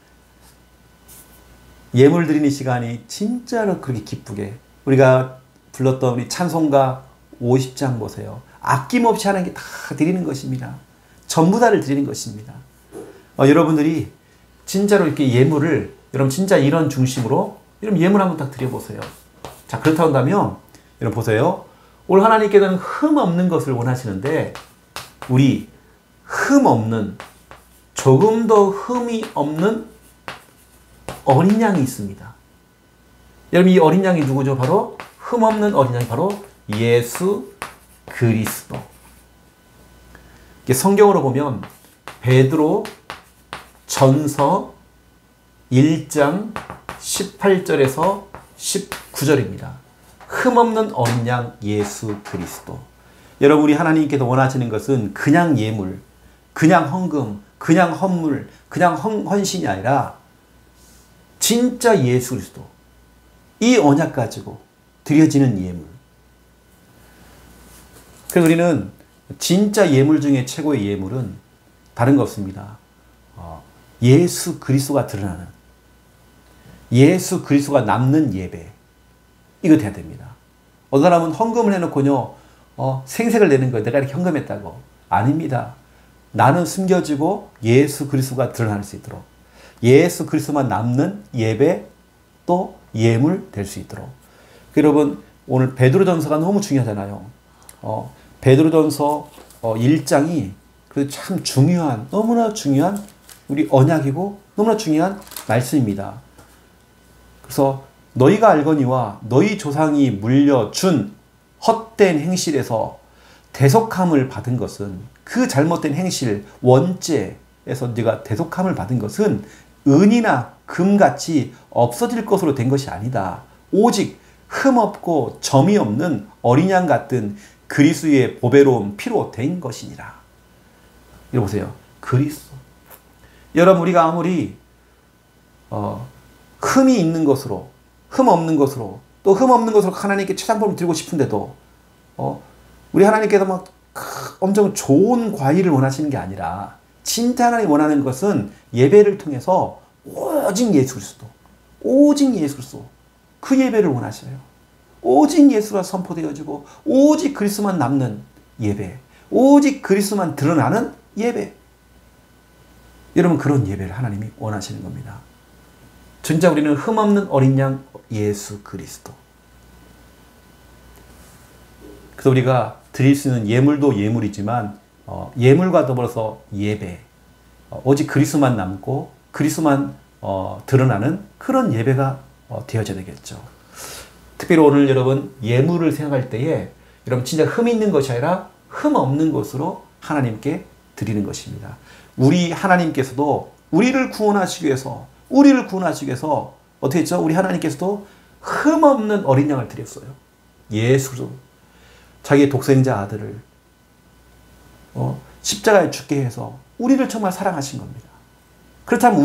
예물 드리는 시간이 진짜로 그렇게 기쁘게, 우리가 불렀던 우리 찬송가 50장 보세요. 아낌없이 하는 게 다 드리는 것입니다. 전부 다를 드리는 것입니다. 여러분들이 진짜로 이렇게 예물을, 여러분 진짜 이런 중심으로 여러분 예물 한번 딱 드려보세요. 자, 그렇다고 한다면 여러분 보세요. 오늘 하나님께서는 흠 없는 것을 원하시는데 우리 흠 없는, 조금 더 흠이 없는 어린 양이 있습니다. 여러분 이 어린 양이 누구죠? 바로 흠 없는 어린 양이 바로 예수 그리스도. 성경으로 보면 베드로 전서 1장 18절에서 19절입니다. 흠 없는 어린 양 예수 그리스도. 여러분 우리 하나님께서 원하시는 것은 그냥 예물, 그냥 헌금, 그냥 헌물, 그냥 헌신이 아니라 진짜 예수 그리스도. 이 언약 가지고 드려지는 예물. 그래서 우리는 진짜 예물 중에 최고의 예물은 다른 거 없습니다. 예수 그리스도가 드러나는, 예수 그리스도가 남는 예배. 이거 돼야 됩니다. 어떤 사람은 헌금을 해놓고요, 생색을 내는 거예요. 내가 이렇게 헌금했다고. 아닙니다. 나는 숨겨지고 예수 그리스도가 드러날 수 있도록, 예수 그리스도만 남는 예배 또 예물 될 수 있도록. 여러분 오늘 베드로전서가 너무 중요하잖아요. 베드로전서 1장이 참 중요한, 너무나 중요한 우리 언약이고 너무나 중요한 말씀입니다. 그래서 너희가 알거니와 너희 조상이 물려준 헛된 행실에서 대속함을 받은 것은, 그 잘못된 행실 원죄에서 네가 대속함을 받은 것은 은이나 금같이 없어질 것으로 된 것이 아니다. 오직 흠없고 점이 없는 어린 양 같은 그리스도의 보배로운 피로 된 것이니라. 이거 보세요. 그리스도. 여러분 우리가 아무리 흠이 있는 것으로, 흠 없는 것으로, 또 흠 없는 것으로 하나님께 최상품을 드리고 싶은데도 우리 하나님께서 막 엄청 좋은 과일을 원하시는 게 아니라 진짜 하나님 원하는 것은 예배를 통해서 오직 예수 그리스도, 오직 예수 그리스도, 그 예배를 원하셔요. 오직 예수가 선포되어지고 오직 그리스도만 남는 예배, 오직 그리스도만 드러나는 예배. 여러분 그런 예배를 하나님이 원하시는 겁니다. 진짜 우리는 흠없는 어린 양 예수 그리스도. 그래서 우리가 드릴 수 있는 예물도 예물이지만 예물과 더불어서 예배, 오직 그리스도만 남고 그리스도만 드러나는 그런 예배가 되어져야 되겠죠. 특별히 오늘 여러분 예물을 생각할 때에 여러분 진짜 흠 있는 것이 아니라 흠 없는 것으로 하나님께 드리는 것입니다. 우리 하나님께서도 우리를 구원하시기 위해서 어떻게 했죠? 우리 하나님께서도 흠 없는 어린 양을 드렸어요. 예수로 자기의 독생자 아들을 십자가에 죽게 해서 우리를 정말 사랑하신 겁니다. 그렇다면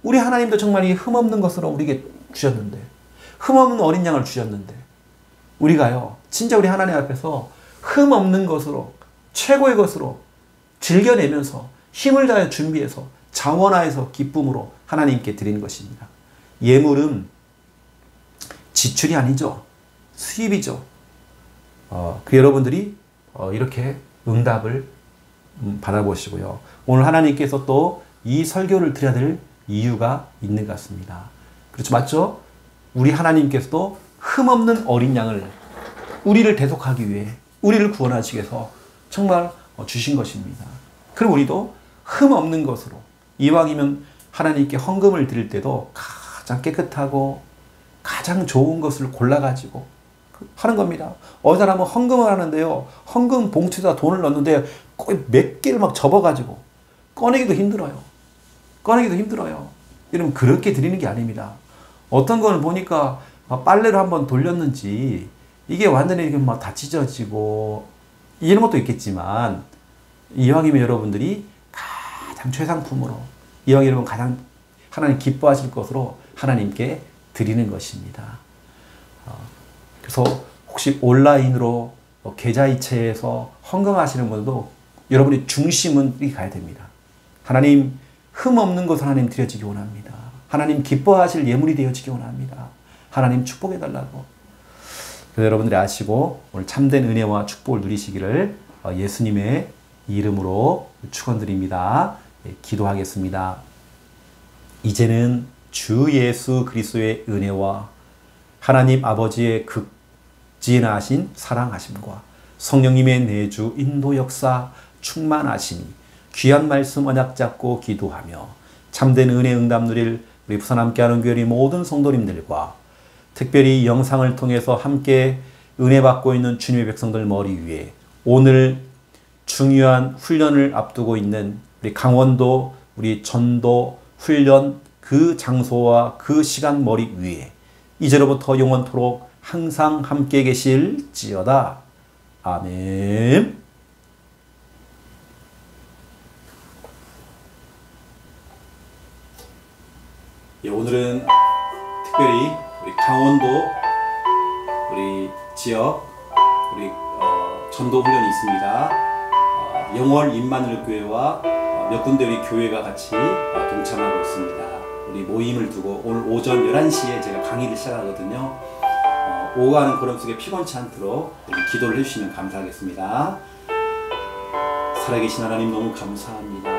우리 하나님도 정말 이 흠 없는 것으로 우리에게 주셨는데, 흠 없는 어린 양을 주셨는데, 우리가요 진짜 우리 하나님 앞에서 흠 없는 것으로, 최고의 것으로 즐겨내면서 힘을 다해 준비해서 자원하여서 기쁨으로 하나님께 드리는 것입니다. 예물은 지출이 아니죠. 수입이죠. 그 여러분들이 이렇게 응답을 받아보시고요. 오늘 하나님께서 또 이 설교를 드려야 될 이유가 있는 것 같습니다. 그렇죠, 맞죠? 우리 하나님께서도 흠없는 어린 양을 우리를 대속하기 위해, 우리를 구원하시기 위해서 정말 주신 것입니다. 그리고 우리도 흠없는 것으로, 이왕이면 하나님께 헌금을 드릴 때도 가장 깨끗하고 가장 좋은 것을 골라가지고 하는 겁니다. 어느 사람은 헌금을 하는데요, 헌금 봉투에다 돈을 넣는데 거의 몇 개를 막 접어가지고 꺼내기도 힘들어요. 여러분 그렇게 드리는 게 아닙니다. 어떤 거는 보니까 빨래를 한번 돌렸는지 이게 완전히 이렇게 막 다 찢어지고 이런 것도 있겠지만, 이왕이면 여러분들이 가장 최상품으로, 이왕 여러분 가장 하나님 기뻐하실 것으로 하나님께 드리는 것입니다. 그래서 혹시 온라인으로 계좌이체해서 헌금하시는 분도 여러분의 중심은 이렇게 가야 됩니다. 하나님 흠 없는 것을 하나님 드려지기 원합니다. 하나님 기뻐하실 예물이 되어지기 원합니다. 하나님 축복해달라고. 그래서 여러분들이 아시고 오늘 참된 은혜와 축복을 누리시기를 예수님의 이름으로 축원드립니다. 기도하겠습니다. 이제는 주 예수 그리스도의 은혜와 하나님 아버지의 극진하신 사랑하심과 성령님의 내주 인도 역사 충만하심이 귀한 말씀 언약 잡고 기도하며 참된 은혜 응답 누릴 우리 부산 함께하는 교회 모든 성도님들과 특별히 영상을 통해서 함께 은혜 받고 있는 주님의 백성들 머리 위에 오늘 중요한 훈련을 앞두고 있는 우리 강원도 우리 전도 훈련 그 장소와 그 시간 머리 위에 이제로부터 영원토록 항상 함께 계실지어다. 아멘. 오늘은 특별히 우리 강원도 우리 지역 우리 전도 훈련이 있습니다. 영월 임마누엘 교회와 몇 군데 우리 교회가 같이 동참하고 있습니다. 우리 모임을 두고 오늘 오전 11시에 제가 강의를 시작하거든요. 오가는 걸음 속에 피곤치 않도록 기도를 해주시면 감사하겠습니다. 살아계신 하나님 너무 감사합니다.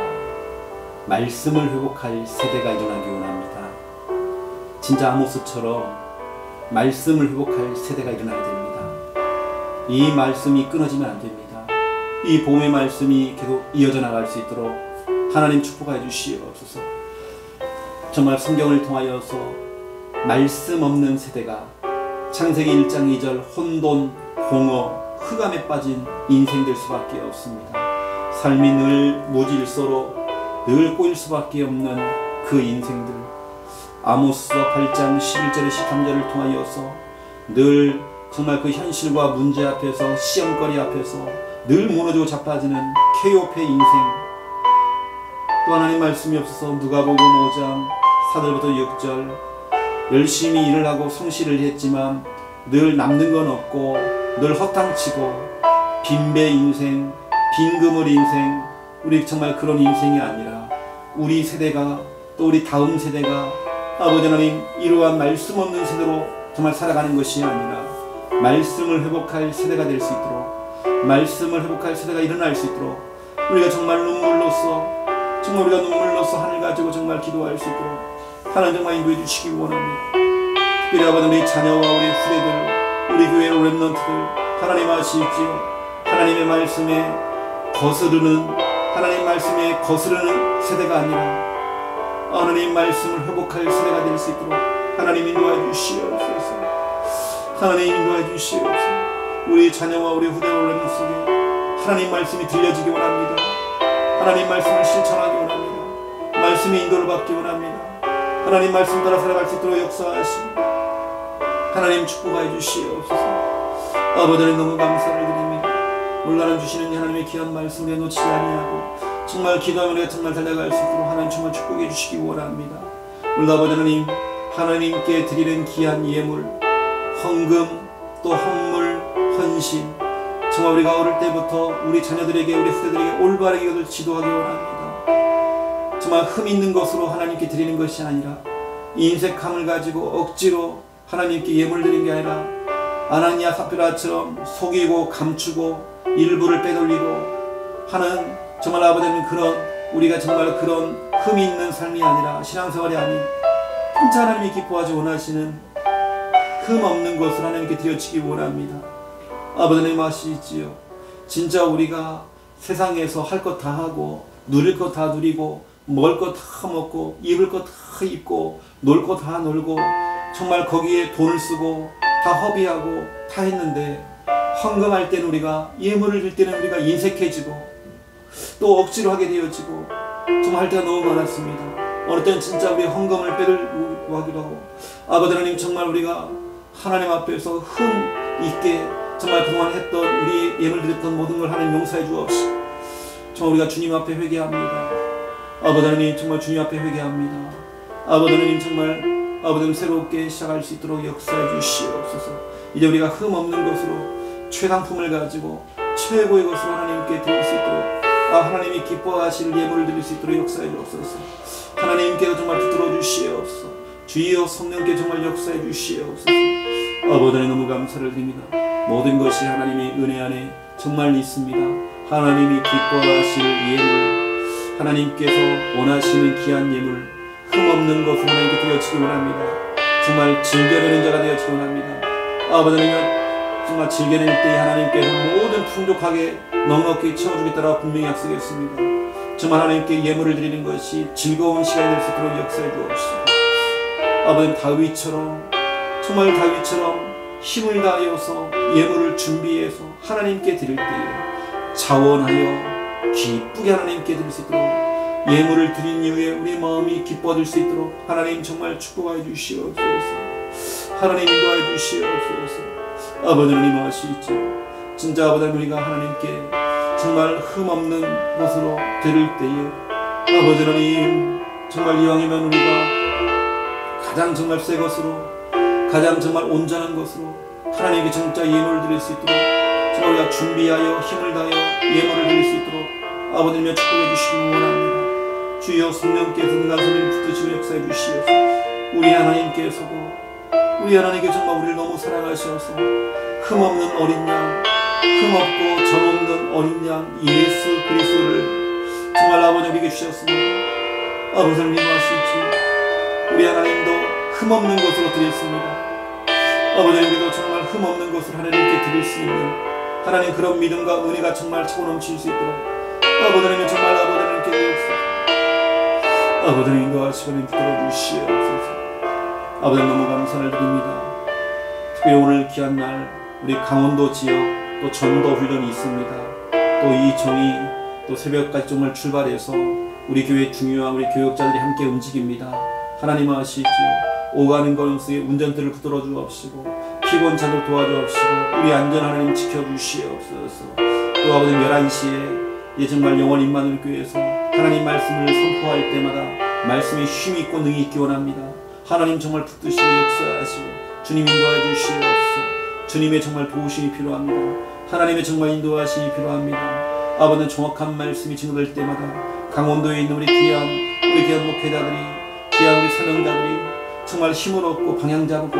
말씀을 회복할 세대가 일어나기 원합니다. 진짜 아모스처럼 말씀을 회복할 세대가 일어나야 됩니다. 이 말씀이 끊어지면 안 됩니다. 이 복음의 말씀이 계속 이어져 나갈 수 있도록 하나님 축복해 주시옵소서. 정말 성경을 통하여서 말씀 없는 세대가 창세기 1장 2절 혼돈, 공허, 흑암에 빠진 인생 될 수밖에 없습니다. 삶이 늘 무질서로 늘 꼬일 수밖에 없는 그 인생들, 아모스 8장 11절에 13절을 통하여서 늘 정말 그 현실과 문제 앞에서 시험거리 앞에서 늘 무너지고 자빠지는 케이오페 인생, 또 하나님 말씀이 없어서 누가복음 5장 4절부터 6절 열심히 일을 하고 성실을 했지만 늘 남는 건 없고 늘 허탕치고 빈배 인생, 빈그물 인생, 우리 정말 그런 인생이 아니라 우리 세대가 또 우리 다음 세대가 아버지 하나님 이러한 말씀 없는 세대로 정말 살아가는 것이 아니라 말씀을 회복할 세대가 될 수 있도록, 말씀을 회복할 세대가 일어날 수 있도록 우리가 정말 눈물로써 하늘 가지고 정말 기도할 수 있도록 하나님 정말 인도해 주시기 원합니다. 특별히 아버지 우리 자녀와 우리 후대들, 우리 교회 렘넌트들 하나님 아시지요. 하나님의 말씀에 거스르는 세대가 아니라 하나님 말씀을 회복할 세대가 될 수 있도록 하나님 인도해 주시옵소서. 하나님 인도해 주시옵소서. 우리 자녀와 우리 후대와 렘넌트 속에 하나님 말씀이 들려지기 원합니다. 하나님 말씀을 실천하기 원합니다. 말씀의 인도를 받기 원합니다. 하나님 말씀 따라 살아갈 수 있도록 역사하시고 하나님 축복해 주시옵소서. 아버지 하나님 너무 감사를 드립니다. 올라는 주시는 하나님의 귀한 말씀에 놓치지 아니하고 정말 기도하면 우리가 정말 달려갈 수 있도록 하나님 정말 축복해 주시기 원합니다. 우리 아버지 하나님, 하나님께 드리는 귀한 예물, 헌금, 또 헌물, 헌신, 정말 우리가 어릴 때부터 우리 자녀들에게 우리 후대들에게 올바르게 이것을 지도하기 원합니다. 정말 흠 있는 것으로 하나님께 드리는 것이 아니라 인색함을 가지고 억지로 하나님께 예물 드린 게 아니라 아나니아 삽비라처럼 속이고 감추고 일부를 빼돌리고 하는 정말 아버지는 그런 우리가 정말 그런 흠이 있는 삶이 아니라 신앙생활이 아닌 진짜 하나님이 기뻐하지 원하시는 흠 없는 것을 하나님께 드려지기 원합니다. 아버지 하나님 아시지요. 진짜 우리가 세상에서 할 것 다 하고 누릴 것 다 누리고 먹을 것 다 먹고 입을 것 다 입고 놀 것 다 놀고 정말 거기에 돈을 쓰고 다 허비하고 다 했는데 헌금할 때는 우리가 예물을 줄 때는 우리가 인색해지고 또 억지로 하게 되어지고 정말 할 때가 너무 많았습니다. 어느 때는 진짜 우리 헌금을 빼들고 하기도 하고 아버지 하나님 정말 우리가 하나님 앞에서 흠 있게 정말 그동안 했던 우리 예물 드렸던 모든 걸 하나님 용서해 주옵시고 정말 우리가 주님 앞에 회개합니다. 아버지 하나님 정말 주님 앞에 회개합니다. 아버지 하나님 정말 아버지 하나님 새롭게 시작할 수 있도록 역사해 주시옵소서. 이제 우리가 흠 없는 것으로 최상품을 가지고 최고의 것으로 하나님께 드릴 수 있도록 하나님이 기뻐하실 예물을 드릴 수 있도록 역사해 주옵소서. 하나님께서 정말 붙들어 주시옵소서. 주여 성령께 정말 역사해 주시옵소서. 아버지 하나님 너무 감사를 드립니다. 모든 것이 하나님의 은혜 안에 정말 있습니다. 하나님이 기뻐하실 예물, 하나님께서 원하시는 귀한 예물, 흠없는 것을 하나님께 드려지기 원합니다. 정말 즐겨내는 자가 되어지기 원합니다. 아버지 하나님 정말 즐겨낼 때 하나님께서 모든 풍족하게 넉넉히 채워주겠다라고 분명히 약속했습니다. 정말 하나님께 예물을 드리는 것이 즐거운 시간이 될 수 있도록 역사해 주옵시고, 아버지 다윗처럼 정말 다윗처럼 힘을 다하여서 예물을 준비해서 하나님께 드릴 때에 자원하여 기쁘게 하나님께 드릴 수 있도록, 예물을 드린 이후에 우리 마음이 기뻐질 수 있도록 하나님 정말 축복하여 주시옵소서. 하나님 인도하여 주시옵소서. 아버지 하나님 아시죠? 진짜 아버지 하나님 우리가 하나님께 정말 흠없는 것으로 드릴 때에 아버지 하나님 정말 이왕이면 우리가 가장 정말 새 것으로, 가장 정말 온전한 것으로 하나님께 진짜 예물을 드릴 수 있도록 정말 우리가 준비하여 힘을 다하여 예물을 드릴 수 있도록 아버지님의 축복해 주시기 원합니다. 주여 성령께서 그 가슴을 붙드시고 역사해 주시옵소서. 우리 하나님께서도 우리 하나님께 정말 우리를 너무 사랑하셔서 흠없는 어린 양, 흠없고 점없는 어린 양 예수 그리스도를 정말 아버지 우리에게 주셨습니다. 아버지 하나님 아시지? 우리 하나님도 흠없는 것으로 드렸습니다. 아버지 우리도 정말 흠없는 것을 하나님께 드릴 수 있는 하나님 그런 믿음과 은혜가 정말 차고 넘칠 수 있도록 아버지 하나님 정말 아버지 하나님께 드렸습니다. 아버지 하나님 인도하시고 붙들어 주시옵소서. 아버지 너무 감사를 드립니다. 특별히 오늘 귀한 날 우리 강원도 지역 또 전도 훈련이 있습니다. 또 이 정이 또 새벽까지 정말 출발해서 우리 교회 중요한 우리 교역자들이 함께 움직입니다. 하나님 아시지요? 오가는 것 속에 운전대를 붙들어 주옵시고 피곤자도 도와주옵시고 우리 안전 하나님 지켜주시옵소서. 또 아버지 11시에 정말 영원 임마누엘 교회에서 하나님 말씀을 선포할 때마다 말씀에 힘이 있고 능이 있기 원합니다. 하나님 정말 붙드시고 역사하시고 주님 인도해 주시옵소서. 주님의 정말 도우심이 필요합니다. 하나님의 정말 인도하심이 필요합니다. 아버지 정확한 말씀이 증거될 때마다 강원도에 있는 우리 귀한 목회자들이, 귀한 우리 사명자들이 정말 힘을 얻고 방향 잡고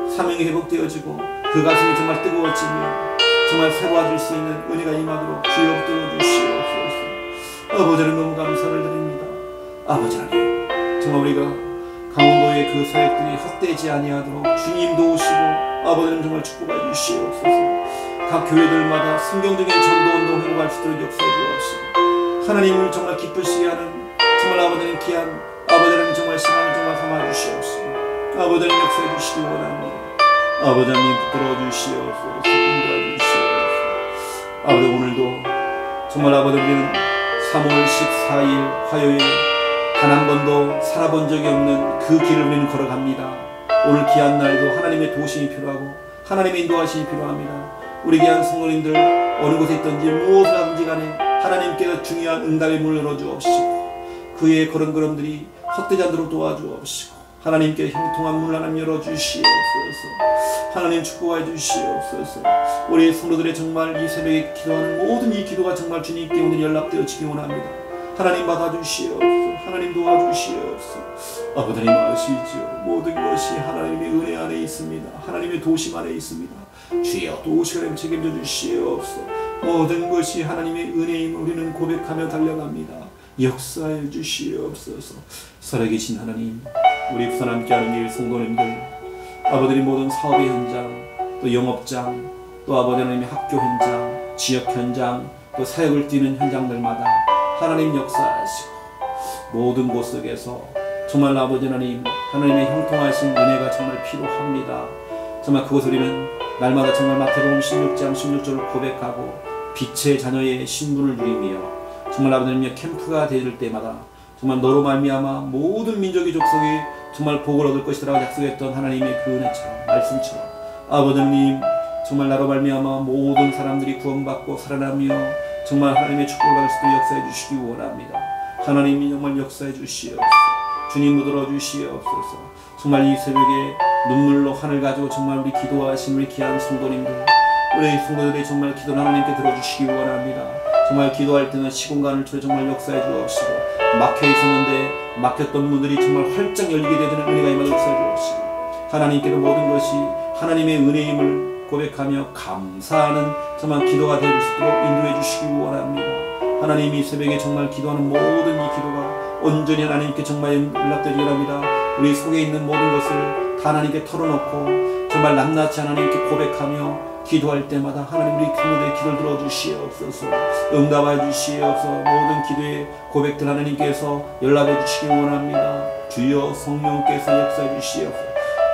사명이 회복되어지고 그 가슴이 정말 뜨거워지며 정말 새로워질 수 있는 은혜가 임하도록 주여 붙들어 주시옵소서. 아버지 하나님 너무 감사를 드립니다. 아버지 하나님 정말 우리가 강원도의 그 사역들이 헛되지 아니하도록 주님 도우시고 아버지 하나님 정말 축복해 주시옵소서. 각 교회들마다 성경적인 전도운동 회복할 수 있도록 역사해 주옵시고 하나님을 정말 기쁘시게 하는 정말 아버지 하나님 귀한 아버지 하나님 정말 시간을 정말 삼아 주시옵시고 아버지 하나님 역사해 주시기 원합니다. 아버지 하나님 붙들어 주시옵소서. 인도해 주시옵소서. 아버지 오늘도 정말 아버지 우리는 3월 14일 화요일 단 한 번도 살아본 적이 없는 그 길을 우리는 걸어갑니다. 오늘 귀한 날도 하나님의 도우심이 필요하고 하나님의 인도하심이 필요합니다. 우리 귀한 성도님들 어느 곳에 있든지 무엇을 하든지 간에 하나님께서 중요한 응답의 문을 열어주옵시고 그의 걸음걸음들이 헛되지 않도록 도와주옵시고 하나님께 형통한 문을 하나님 열어주시옵소서. 하나님 축복해 주시옵소서. 우리 성도들의 정말 이 새벽에 기도하는 모든 이 기도가 정말 주님께 오늘 연락되어지기 원합니다. 하나님 받아주시옵소서. 하나님 도와주시옵소서. 아버지 하나님 아시지요? 모든 것이 하나님의 은혜 안에 있습니다. 하나님의 도심 안에 있습니다. 주여 도우시고 책임져 주시옵소서. 모든 것이 하나님의 은혜임을 우리는 고백하며 달려갑니다. 역사해 주시옵소서. 살아계신 하나님, 우리 부산 함께하는 일 성도님들, 아버지의 모든 사업의 현장, 또 영업장, 또 아버지 하나님의 학교 현장, 지역 현장, 또 사역을 뛰는 현장들마다 하나님 역사하시고 모든 곳 속에서 정말 아버지 하나님, 하나님의 형통하신 은혜가 정말 필요합니다. 정말 그것을 우리는 날마다 정말 마태복음 16장 16절을 고백하고 빛의 자녀의 신분을 누리며 정말 아버지 하나님의 캠프가 되어질 때마다 정말 너로 말미암아 모든 민족의 족속이 정말 복을 얻을 것이라고 약속했던 하나님의 그 은혜처럼 말씀처럼 아버지 하나님 정말 나로 말미암아 모든 사람들이 구원받고 살아나며 정말 하나님의 축복을 받을 수 있도록 역사해 주시기 원합니다. 하나님이 정말 역사해 주시옵소서. 주님 묻어러 주시옵소서. 정말 이 새벽에 눈물로 하늘 가지고 정말 우리 기도하신 우리 귀한 성도님들, 우리 성도들의 정말 기도를 하나님께 들어주시기 원합니다. 정말 기도할 때는 시공간을 통해 정말 역사해 주옵시고 막혀 있었는데 막혔던 문들이 정말 활짝 열리게 되는 은혜가 임하도록 역사해 주옵시고 하나님께로 모든 것이 하나님의 은혜임을 고백하며 감사하는 정말 기도가 되어줄 수 있도록 인도해 주시기 원합니다. 하나님 이 새벽에 정말 기도하는 모든 이 기도가 온전히 하나님께 정말 연락되기를 합니다. 우리 속에 있는 모든 것을 다 하나님께 털어놓고 정말 낱낱이 하나님께 고백하며 기도할 때마다 하나님 우리 성도들의 기도를 들어주시옵소서. 응답해 주시옵소서. 모든 기도의 고백들 하나님께서 연락해 주시기 원합니다. 주여 성령께서 역사해 주시옵소서.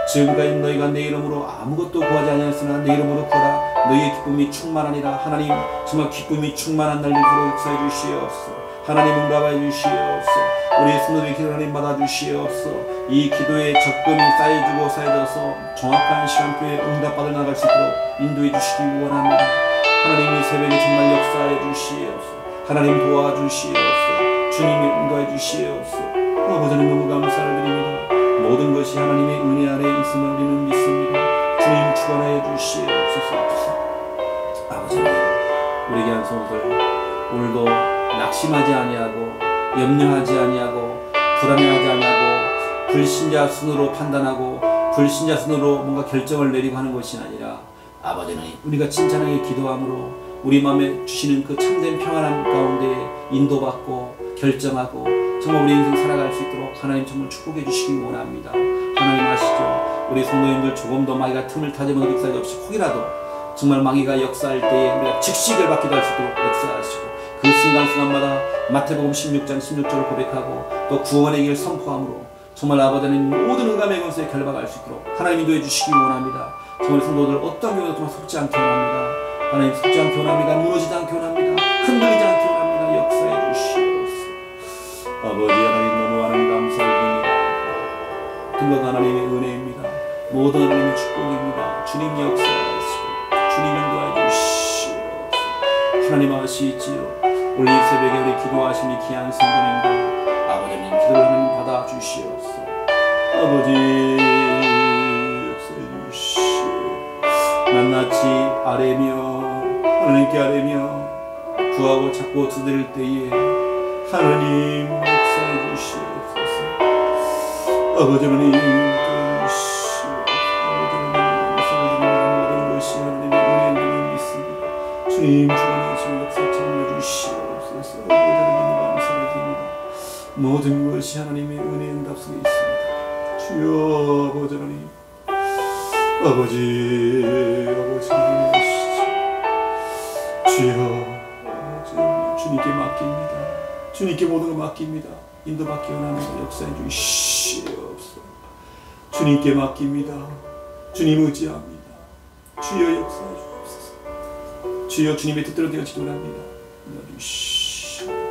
지금까지 너희가 내 이름으로 아무것도 구하지 아니하였으나 내 이름으로 구하라. 너희의 기쁨이 충만하니라. 하나님 정말 기쁨이 충만한 날들로 역사해 주시옵소서. 하나님 응답해 주시옵소서. 우리 성도들의 기도를 하나님 받아주시옵소서. 이 기도의 적금이 쌓여주고 쌓여져서 정확한 시간표에 응답받아 나갈 수 있도록 인도해 주시기 원합니다. 하나님 이 새벽에 정말 역사해 주시옵소서. 하나님 도와주시옵소서. 주님이 인도해 주시옵소서. 아버지 하나님 너무 감사를 드립니다. 모든 것이 하나님의 은혜 아래에 있음을 우리는 믿습니다. 주님 축원하여 주시옵소서. 아버지 하나님 우리 귀한 성도들 오늘도 낙심하지 아니하고 염려하지 아니하고 불안해하지 아니하고 불신자 순으로 판단하고 불신자 순으로 뭔가 결정을 내리고 하는 것이 아니라 아버지 하나님 우리가 진찬하게 기도함으로 우리 마음에 주시는 그 참된 평안함 가운데 인도받고 결정하고 정말 우리 인생 살아갈 수 있도록 하나님 정말 축복해 주시기 원합니다. 하나님 아시죠? 우리 성도님들 조금 더 마귀가 틈을 타지면 역사가 없이 혹이라도 정말 마귀가 역사할 때에 우리가 즉시를 받기도 할 수 있도록 역사하시고 그 순간순간마다 마태복음 16장 16절을 고백하고 또 구원의 길 선포함으로 정말 아버지 하나님 모든 응감의 권세에 결박할 수 있도록 하나님 인도해 주시기 원합니다. 정말 성도들 어떤 경우도 정말 속지 않게 원합니다. 하나님 속지 않게 원합니다. 무너지지 않게 원합니다. 흔들리지 않게 원합니다. 역사해 주시옵소서. 아버지 하나님 너무 하나님 감사드립니다. 모든 것 하나님의 은혜입니다. 모든 하나님의 축복입니다. 주님 역사하시고 주님 인도해 주시옵소서. 하나님 아시지요? 오늘 이 새벽에 우리 기도하시니 귀한 성도님들 아버지님 기도를 하나님 받아주시옵소서. 아버지 역사해 주시오. 낱낱이 아뢰며 하나님께 아뢰며 구하고 찾고 두드릴 때에 하나님 역사해 주시옵소서. 아버지 하나님 도와주시오. 아버지 하나님 모든 것이 하나님의 은혜를 믿습니다. 주님 주관하시고 역사처럼 해주시옵소서. 모든 것이 하나님의 은혜 응답 속에 있습니다. 주여 아버지 하나님 아버지 하나님 아시죠? 주여 아버지 주님께 맡깁니다. 주님께 모든 걸 맡깁니다. 인도받기 원합니다. 역사해 주시옵소서. 주님께 맡깁니다. 주님 의지합니다. 주여 역사해 주옵소서. 주여 주님의 뜻대로 되어지기 원합니다. 주시옵소서.